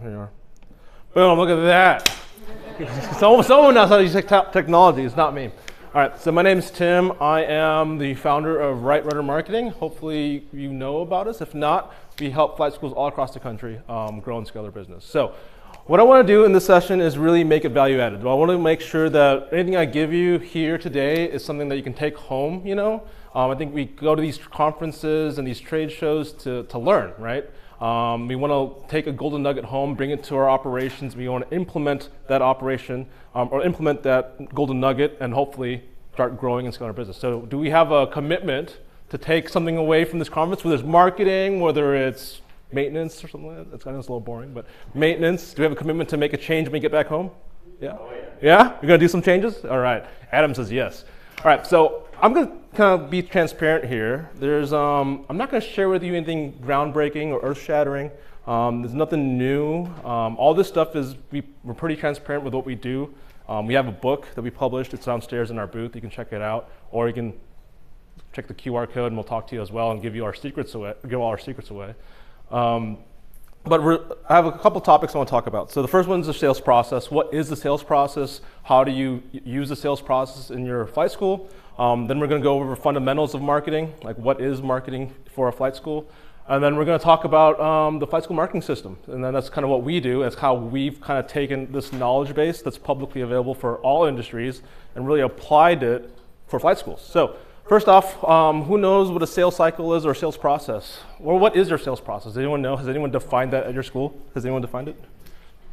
here you are. Boom, look at that. Someone knows how to use technology, it's not me. All right, so my name's Tim. I am the founder of Rudder Marketing. Hopefully you know about us. If not, we help flight schools all across the country grow and scale their business. So what I want to do in this session is really make it value added. I want to make sure that anything I give you here today is something that you can take home, you know. I think we go to these conferences and these trade shows to learn, right? We want to take a golden nugget home, bring it to our operations. We want to implement that operation or implement that golden nugget and hopefully start growing and scaling our business. So do we have a commitment to take something away from this conference, whether it's marketing, whether it's maintenance or something like that? That's kind of a little boring, but maintenance. Do we have a commitment to make a change when we get back home? Yeah? Oh, yeah. Yeah? You're going to do some changes? All right. Adam says yes. All right, so I'm going to kind of be transparent here. I'm not going to share with you anything groundbreaking or earth-shattering. There's nothing new. All this stuff is, we're pretty transparent with what we do. We have a book that we published. It's downstairs in our booth. You can check it out, or you can check the QR code and we'll talk to you as well and give you our secrets away, give all our secrets away. But I have a couple topics I want to talk about. So the first one is the sales process. What is the sales process? How do you use the sales process in your flight school? Then we're going to go over fundamentals of marketing, like what is marketing for a flight school? And then we're going to talk about the flight school marketing system. And then that's kind of what we do. That's how we've kind of taken this knowledge base that's publicly available for all industries and really applied it for flight schools. So first off, who knows what a sales cycle is or a sales process? Or what is your sales process? Does anyone know? Has anyone defined that at your school? Has anyone defined it?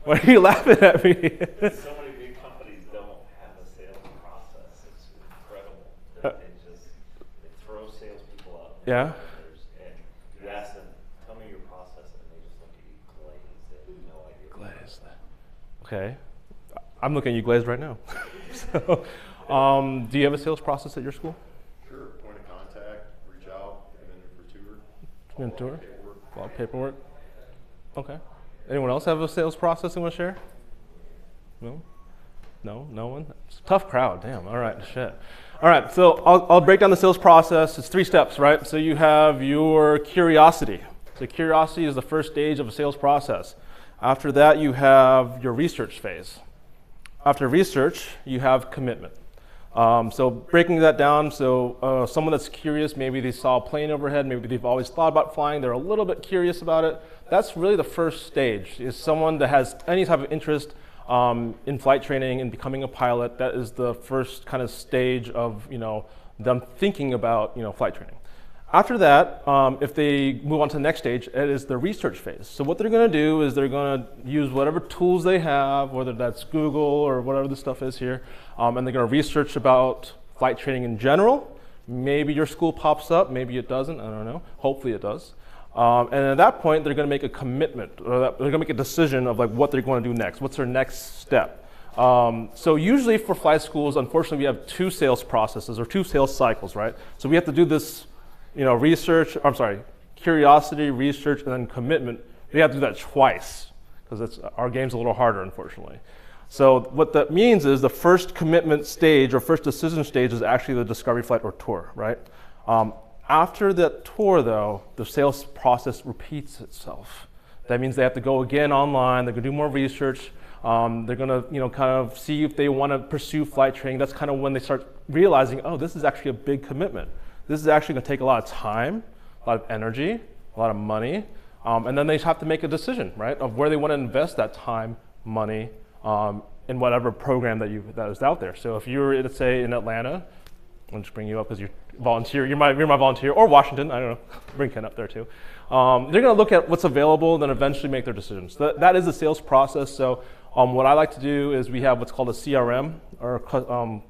Why are you laughing at me? So many big companies don't have a sales process. It's incredible. They throw salespeople out. Yeah. And you ask them, tell me your process, and they just look at you glazed. They have no idea. Glazed. Okay. I'm looking at you glazed right now. So, do you have a sales process at your school? Sure. Point of contact, reach out, get them in for tour. In tour? A lot of paperwork. Okay. Anyone else have a sales process they want to share? No? No? No one? It's a tough crowd. Damn. All right. Shit. All right. So I'll break down the sales process. It's 3 steps, right? So you have your curiosity. So curiosity is the first stage of a sales process. After that, you have your research phase. After research, you have commitment. So breaking that down, so someone that's curious, maybe they saw a plane overhead, maybe they've always thought about flying, they're a little bit curious about it. That's really the first stage, is someone that has any type of interest in flight training and becoming a pilot. That is the first kind of stage of them thinking about flight training. After that, if they move on to the next stage, it is the research phase. So what they're going to do is they're going to use whatever tools they have, whether that's Google or whatever the stuff is here, and they're going to research about flight training in general. Maybe your school pops up, maybe it doesn't, I don't know. Hopefully it does. And at that point, they're going to make a commitment, or they're going to make a decision of like what they're going to do next. What's their next step? So usually for flight schools, unfortunately, we have 2 sales processes or 2 sales cycles, right? So we have to do this curiosity, research, and then commitment. We have to do that twice because our game's a little harder, unfortunately. So what that means is the first commitment stage or first decision stage is actually the discovery flight or tour, right? After that tour, though, the sales process repeats itself. That means they have to go again online. They're going to do more research. They're going to, kind of see if they want to pursue flight training. That's kind of when they start realizing, oh, this is actually a big commitment. This is actually going to take a lot of time, a lot of energy, a lot of money, and then they have to make a decision, right, of where they want to invest that time, money, in whatever program that is out there. So if you're, let's say, in Atlanta, I'll just bring you up because you're volunteer. You're my volunteer, or Washington. I don't know. Bring Ken up there too. They're going to look at what's available, and then eventually make their decisions. That is the sales process. So what I like to do is we have what's called a CRM, or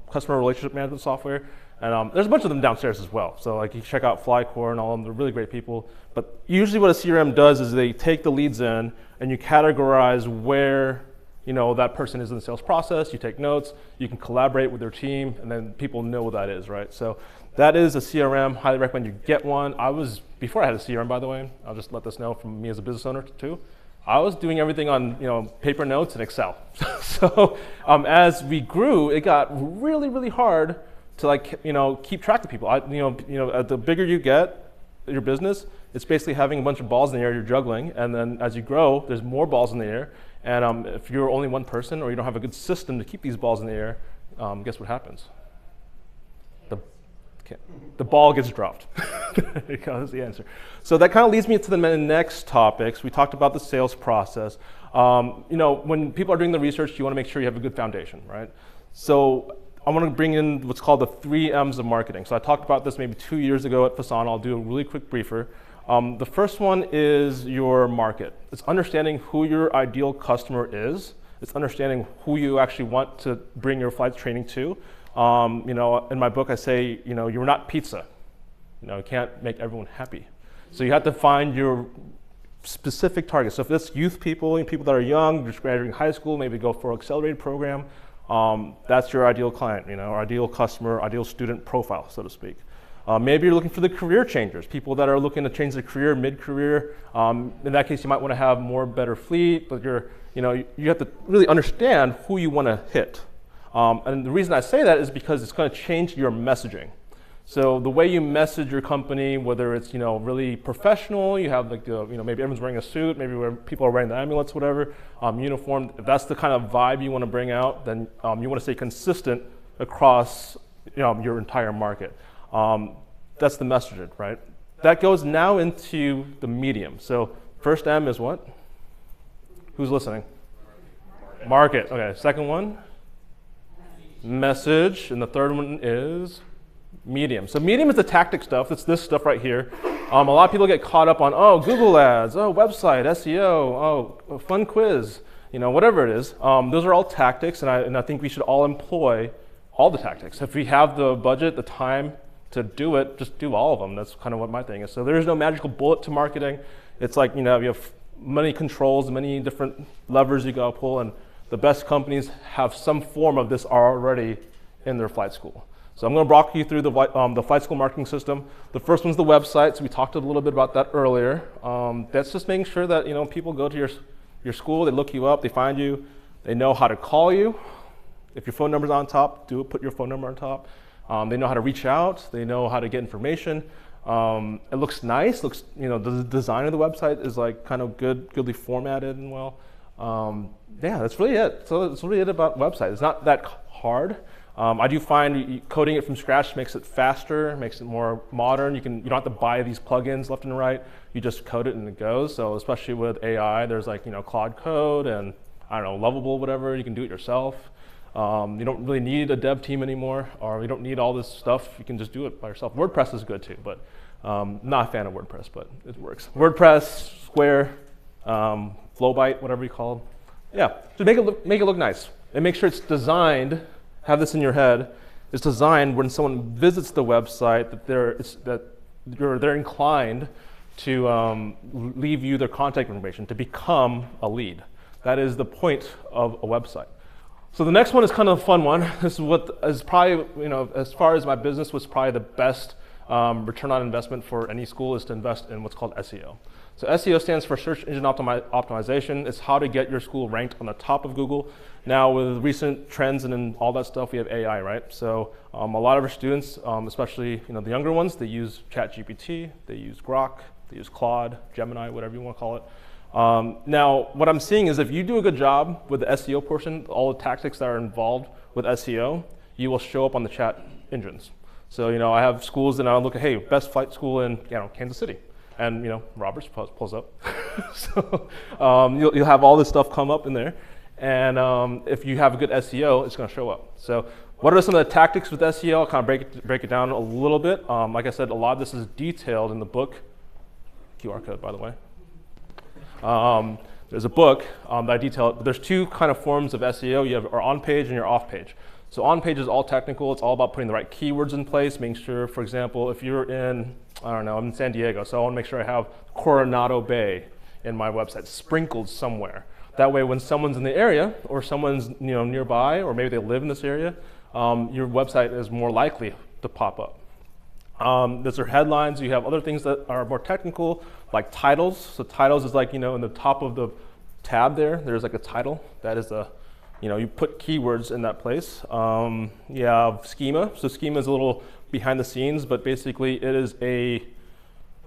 customer relationship management software. And there's a bunch of them downstairs as well. So like you check out Flycore and all of them, they're really great people. But usually what a CRM does is they take the leads in and you categorize where that person is in the sales process. You take notes, you can collaborate with their team, and then people know what that is, right? So that is a CRM. Highly recommend you get one. Before I had a CRM, by the way, I'll just let this know from me as a business owner too. I was doing everything on paper notes and Excel. So as we grew, it got really, really hard to keep track of people. The bigger you get, your business, it's basically having a bunch of balls in the air you're juggling, and then as you grow, there's more balls in the air, and if you're only one person or you don't have a good system to keep these balls in the air, guess what happens? The ball gets dropped. That's the answer. So that kind of leads me to the next topics. We talked about the sales process. When people are doing the research, you want to make sure you have a good foundation, right? So I want to bring in what's called the 3 M's of marketing. So I talked about this maybe 2 years ago at FSANA. I'll do a really quick briefer. The first one is your market. It's understanding who your ideal customer is. It's understanding who you actually want to bring your flight training to. In my book, I say, you're not pizza. You can't make everyone happy. So you have to find your specific target. So if it's youth people, people that are young, just graduating high school, maybe go for an accelerated program, that's your ideal client, or ideal customer, ideal student profile, so to speak. Maybe you're looking for the career changers, people that are looking to change their career, mid-career. In that case, you might want to have better fleet, but you have to really understand who you want to hit. And the reason I say that is because it's going to change your messaging. So the way you message your company, whether it's really professional, you have maybe everyone's wearing a suit, maybe where people are wearing the amulets, whatever, uniform. If that's the kind of vibe you want to bring out, then you want to stay consistent across your entire market. That's the messaging, right? That goes now into the medium. So first M is what? Who's listening? Market. Okay. Second one? Message, and the third one is medium. So medium is the tactic stuff. It's this stuff right here. A lot of people get caught up on, Google ads, website, SEO, fun quiz, whatever it is. Those are all tactics, and I think we should all employ all the tactics. If we have the budget, the time to do it, just do all of them. That's kind of what my thing is. So there is no magical bullet to marketing. It's like, you have many controls, many different levers you go pull, and the best companies have some form of this already in their flight school. So I'm going to walk you through the flight school marketing system. The first one's the website. So we talked a little bit about that earlier. That's just making sure that people go to your school, they look you up, they find you, they know how to call you. If your phone number's on top, put your phone number on top. They know how to reach out. They know how to get information. It looks nice. The design of the website is like kind of goodly formatted and well. That's really it. So that's really it about website. It's not that hard. I do find coding it from scratch makes it faster, makes it more modern. You don't have to buy these plugins left and right. You just code it and it goes. So especially with AI, there's Claude Code and Lovable, whatever. You can do it yourself. You don't really need a dev team anymore, or you don't need all this stuff. You can just do it by yourself. WordPress is good too, but not a fan of WordPress, but it works. WordPress, Square, Flowbyte, whatever you call them. Yeah, just make it look nice, and make sure it's designed. Have this in your head. It's designed when someone visits the website that they're inclined to leave you their contact information, to become a lead. That is the point of a website. So the next one is kind of a fun one. This is what is probably, as far as my business was probably the best return on investment for any school is to invest in what's called SEO. So SEO stands for search engine optimization. It's how to get your school ranked on the top of Google. Now with recent trends and all that stuff, we have AI, right? So a lot of our students, especially the younger ones, they use ChatGPT, they use Grok, they use Claude, Gemini, whatever you want to call it. Now, what I'm seeing is if you do a good job with the SEO portion, all the tactics that are involved with SEO, you will show up on the chat engines. So I have schools and I'll look at, hey, best flight school in Kansas City. And Roberts pulls up. So you'll have all this stuff come up in there. And if you have a good SEO, it's going to show up. So what are some of the tactics with SEO? I'll kind of break it down a little bit. Like I said, a lot of this is detailed in the book. QR code, by the way. There's a book that I detail it. But there's two kind of forms of SEO. You have our on-page and your off-page. So on-page is all technical. It's all about putting the right keywords in place, making sure, for example, if you're in, I'm in San Diego, so I want to make sure I have Coronado Bay in my website, sprinkled somewhere. That way, when someone's in the area, or someone's nearby, or maybe they live in this area, your website is more likely to pop up. Those are headlines. You have other things that are more technical, like titles. So titles is like, in the top of the tab there's like a title. That is you put keywords in that place. You have schema. So schema is a little behind the scenes, but basically it is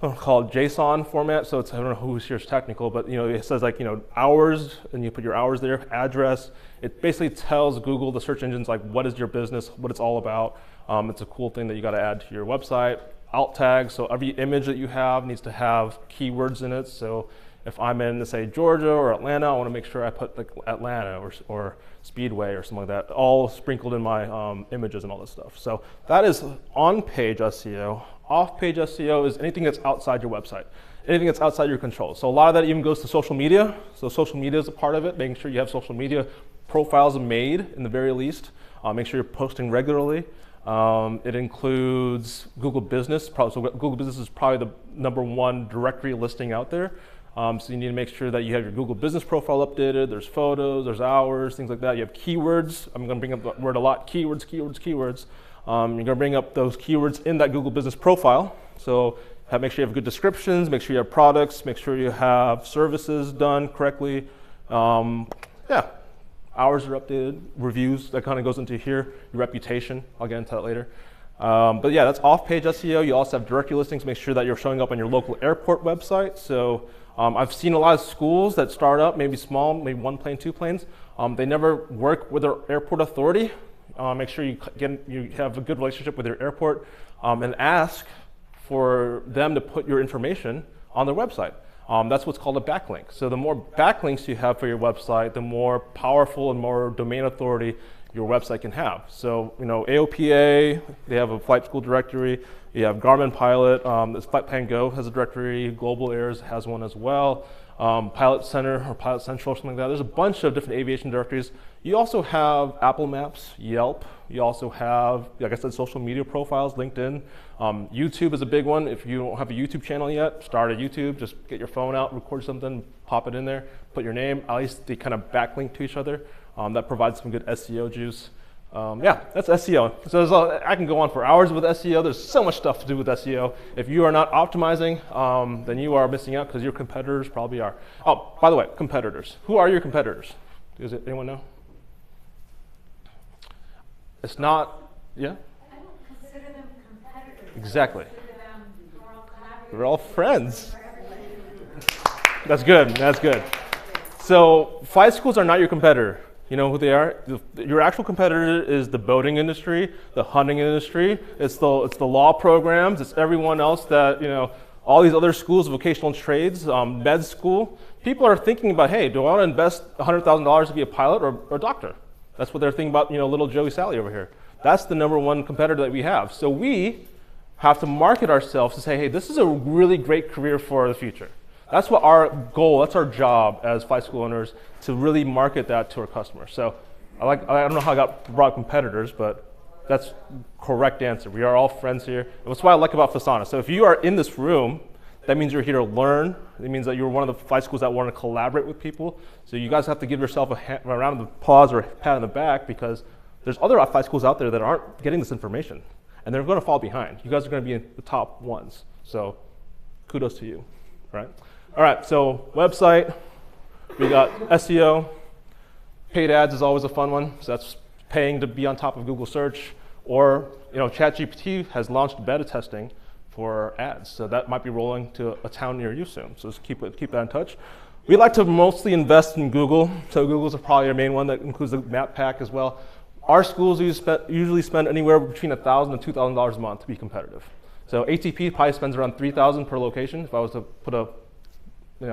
called JSON format. So it's, I don't know who's here's technical, but it says like hours, and you put your hours there, address. It basically tells Google, the search engines, like what is your business, what it's all about. It's a cool thing that you got to add to your website. Alt tags, so every image that you have needs to have keywords in it. So if I'm in, say, Georgia or Atlanta, I want to make sure I put like Atlanta or Speedway or something like that, all sprinkled in my images and all this stuff. So that is on-page SEO. Off-page SEO is anything that's outside your website, anything that's outside your control. So a lot of that even goes to social media. So social media is a part of it, making sure you have social media profiles made in the very least. Make sure you're posting regularly. It includes Google Business. So Google Business is probably the #1 directory listing out there. So you need to make sure that you have your Google Business profile updated. There's photos, there's hours, things like that. You have keywords. I'm going to bring up the word a lot. Keywords, keywords, keywords. You're going to bring up those keywords in that Google Business profile. So make sure you have good descriptions. Make sure you have products. Make sure you have services done correctly. Hours are updated, reviews, that kind of goes into here, your reputation, I'll get into that later. But yeah, that's off-page SEO. You also have directory listings, make sure that you're showing up on your local airport website. So I've seen a lot of schools that start up, maybe small, maybe 1 plane, 2 planes. They never work with their airport authority. Make sure you have a good relationship with your airport and ask for them to put your information on their website. That's what's called a backlink. So the more backlinks you have for your website, the more powerful and more domain authority your website can have. So, AOPA, they have a flight school directory. You have Garmin Pilot, this Flight Plan Go has a directory. Global Airs has one as well. Pilot Center or Pilot Central, something like that. There's a bunch of different aviation directories. You also have Apple Maps, Yelp. You also have, like I said, social media profiles, LinkedIn. YouTube is a big one. If you don't have a YouTube channel yet, start a YouTube. Just get your phone out, record something, pop it in there, put your name. At least they kind of backlink to each other. That provides some good SEO juice. That's SEO. So I can go on for hours with SEO. There's so much stuff to do with SEO. If you are not optimizing, then you are missing out because your competitors probably are. Oh, by the way, competitors. Who are your competitors? Does anyone know? It's not, yeah? I don't consider them competitors. Exactly. We're all friends. That's good, that's good. So flight schools are not your competitor. You know who they are? Your actual competitor is the boating industry, the hunting industry. It's the law programs. It's everyone else that, all these other schools, vocational trades, med school. People are thinking about, hey, do I want to invest $100,000 to be a pilot or a doctor? That's what they're thinking about, little Joey Sally over here. That's the #1 competitor that we have. So we have to market ourselves to say, hey, this is a really great career for the future. That's what our goal, that's our job as flight school owners, to really market that to our customers. So I don't know how I brought competitors, but that's correct answer. We are all friends here. And that's what I like about FSANA. So if you are in this room, that means you're here to learn. It means that you're one of the flight schools that want to collaborate with people. So you guys have to give yourself a round of applause or a pat on the back, because there's other flight schools out there that aren't getting this information, and they're going to fall behind. You guys are going to be in the top ones. So kudos to you, right? All right, so website, we got SEO. Paid ads is always a fun one. So that's paying to be on top of Google search. Or, ChatGPT has launched beta testing for ads. So that might be rolling to a town near you soon. So just keep that in touch. We like to mostly invest in Google. So Google's probably our main one. That includes the map pack as well. Our schools usually spend anywhere between $1,000 and $2,000 a month to be competitive. So ATP probably spends around $3,000 per location. If I was to put a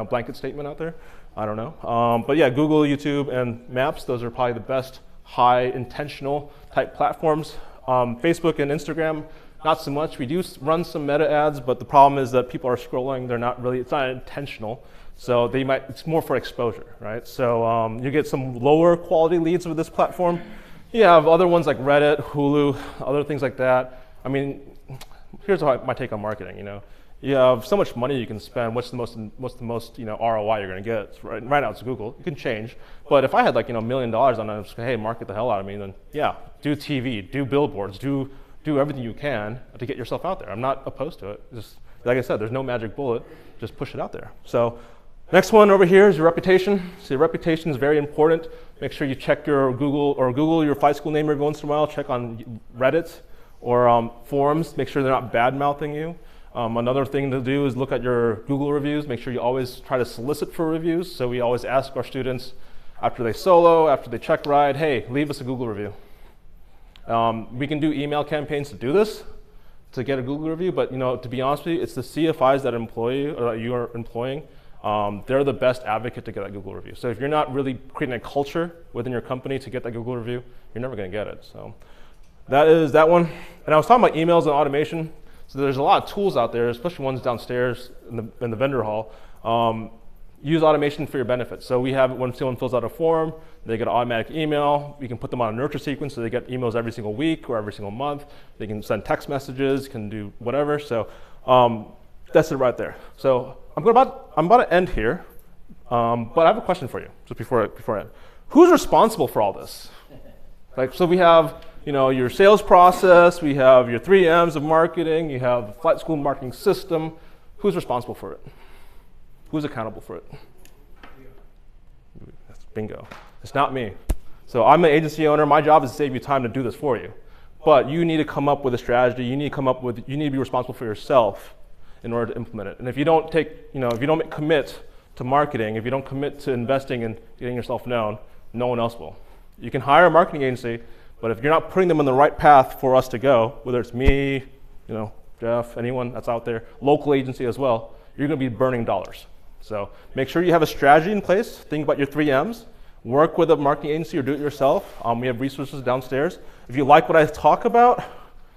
blanket statement out there, I don't know. But yeah, Google, YouTube, and Maps, those are probably the best high intentional type platforms. Facebook and Instagram, not so much. We do run some meta ads, but the problem is that people are scrolling. It's not intentional. So it's more for exposure, right? So you get some lower quality leads with this platform. You have other ones like Reddit, Hulu, other things like that. I mean, here's my take on marketing, You have so much money you can spend. What's the most ROI you're going to get? Right now it's Google. It can change. But if I had $1 million on it, hey, market the hell out of me, then yeah, do TV, do billboards, do everything you can to get yourself out there. I'm not opposed to it. Just like I said, there's no magic bullet. Just push it out there. So next one over here is your reputation. So your reputation is very important. Make sure you check your Google your flight school name every once in a while. Check on Reddit or forums. Make sure they're not bad mouthing you. Another thing to do is look at your Google reviews. Make sure you always try to solicit for reviews. So we always ask our students after they solo, after they check ride, hey, leave us a Google review. We can do email campaigns to do this, to get a Google review, but to be honest with you, it's the CFIs that you are employing. They're the best advocate to get that Google review. So if you're not really creating a culture within your company to get that Google review, you're never going to get it. So that is that one. And I was talking about emails and automation. So there's a lot of tools out there, especially ones downstairs in the vendor hall. Use automation for your benefit. So we have, when someone fills out a form, they get an automatic email. We can put them on a nurture sequence so they get emails every single week or every single month. They can send text messages, can do whatever. So that's it right there. So I'm about to end here, but I have a question for you, just before I end. Who's responsible for all this? So we have your sales process, we have your 3 M's of marketing, you have the flight school marketing system. Who's responsible for it? Who's accountable for it? That's bingo. It's not me. So I'm an agency owner. My job is to save you time to do this for you. But you need to come up with a strategy. You need to be responsible for yourself in order to implement it. And if you don't commit to marketing, if you don't commit to investing in getting yourself known, no one else will. You can hire a marketing agency, but if you're not putting them on the right path for us to go, whether it's me, Jeff, anyone that's out there, local agency as well, you're going to be burning dollars. So make sure you have a strategy in place. Think about your 3 M's. Work with a marketing agency or do it yourself. We have resources downstairs. If you like what I talk about,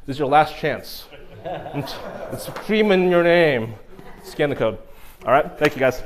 this is your last chance. It's screaming your name. Scan the code. All right, thank you guys.